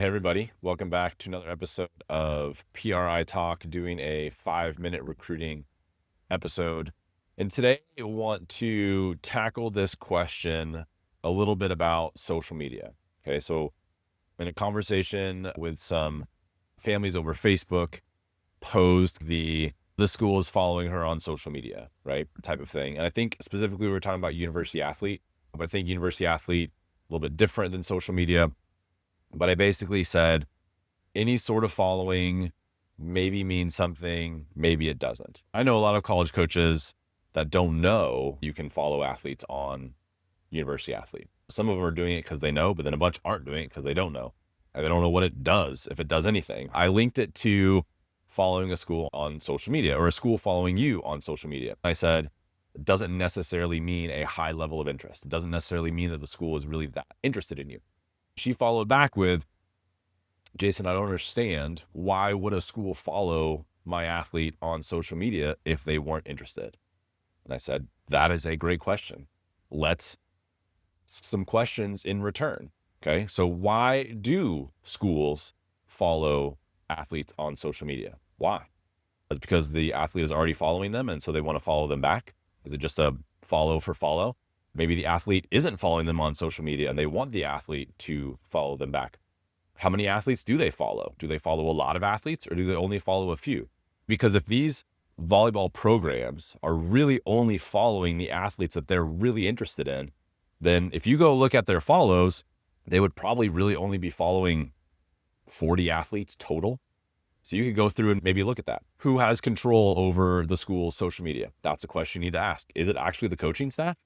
Hey everybody, welcome back to another episode of PRI Talk, doing a 5-minute recruiting episode. And today I want to tackle this question a little bit about social media. Okay, so in a conversation with some families over Facebook, posed the school is following her on social media, right? Type of thing. And I think specifically we were talking about university athlete, but I think university athlete a little bit different than social media. But I basically said any sort of following maybe means something, maybe it doesn't. I know a lot of college coaches that don't know you can follow athletes on university athlete. Some of them are doing it because they know, but then a bunch aren't doing it because they don't know. And they don't know what it does, if it does anything. I linked it to following a school on social media or a school following you on social media. I said, it doesn't necessarily mean a high level of interest. It doesn't necessarily mean that the school is really that interested in you. She followed back with, Jason, I don't understand. Why would a school follow my athlete on social media if they weren't interested? And I said, that is a great question. Let's some questions in return. Okay. So why do schools follow athletes on social media? Why? Is it because the athlete is already following them and so they want to follow them back? Is it just a follow for follow? Maybe the athlete isn't following them on social media and they want the athlete to follow them back. How many athletes do they follow? Do they follow a lot of athletes or do they only follow a few? Because if these volleyball programs are really only following the athletes that they're really interested in, then if you go look at their follows, they would probably really only be following 40 athletes total. So you could go through and maybe look at that. Who has control over the school's social media? That's a question you need to ask. Is it actually the coaching staff?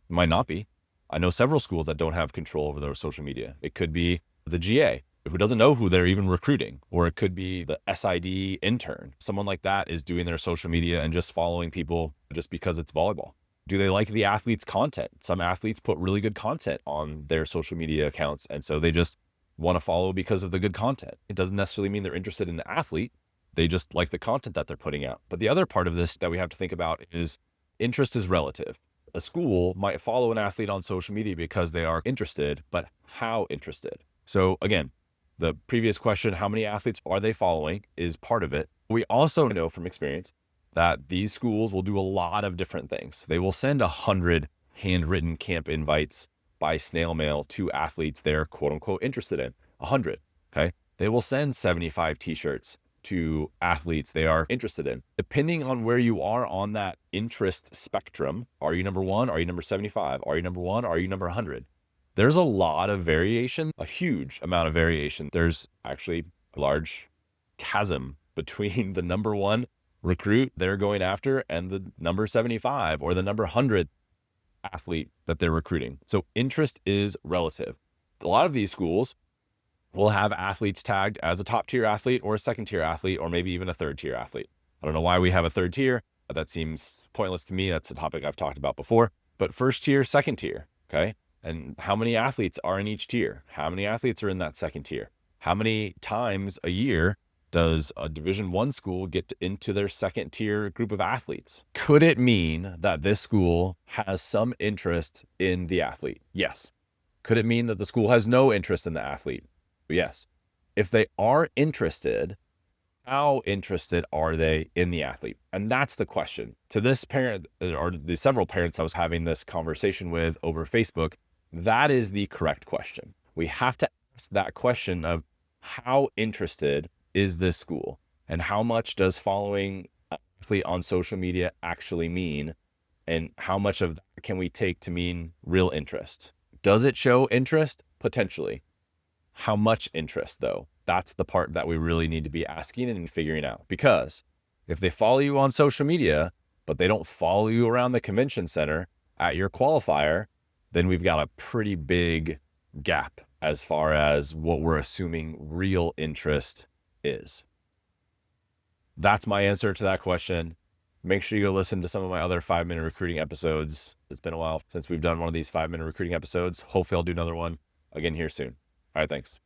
It might not be. I know several schools that don't have control over their social media. It could be the GA, who doesn't know who they're even recruiting, or it could be the SID intern. Someone like that is doing their social media and just following people just because it's volleyball. Do they like the athlete's content? Some athletes put really good content on their social media accounts, and so they just want to follow because of the good content. It doesn't necessarily mean they're interested in the athlete. They just like the content that they're putting out. But the other part of this that we have to think about is interest is relative. A school might follow an athlete on social media because they are interested, but how interested? So again, the previous question, how many athletes are they following, is part of it. We also know from experience that these schools will do a lot of different things. They will send 100 handwritten camp invites by snail mail to athletes they're quote unquote interested in. 100. Okay. They will send 75 t-shirts to athletes they are interested in. Depending on where you are on that interest spectrum, are you number 1? Are you number 75? Are you number 1? Are you number 100? There's a lot of variation, a huge amount of variation. There's actually a large chasm between the number 1 recruit they're going after and the number 75 or the number 100 athlete that they're recruiting. So interest is relative. A lot of these schools will have athletes tagged as a top tier athlete or a second tier athlete, or maybe even a third tier athlete. I don't know why we have a third tier. That seems pointless to me. That's a topic I've talked about before, but first tier, second tier. Okay. And how many athletes are in each tier? How many athletes are in that second tier? How many times a year does a Division I school get into their second tier group of athletes? Could it mean that this school has some interest in the athlete? Yes. Could it mean that the school has no interest in the athlete? Yes. If they are interested, how interested are they in the athlete? And that's the question. To this parent, or the several parents I was having this conversation with over Facebook, that is the correct question. We have to ask that question of how interested is this school, and how much does following an athlete on social media actually mean, and how much of that can we take to mean real interest? Does it show interest? Potentially. How much interest, though? That's the part that we really need to be asking and figuring out. Because if they follow you on social media, but they don't follow you around the convention center at your qualifier, then we've got a pretty big gap as far as what we're assuming real interest is. That's my answer to that question. Make sure you go listen to some of my other 5-minute recruiting episodes. It's been a while since we've done one of these 5-minute recruiting episodes. Hopefully I'll do another one again here soon. All right, thanks.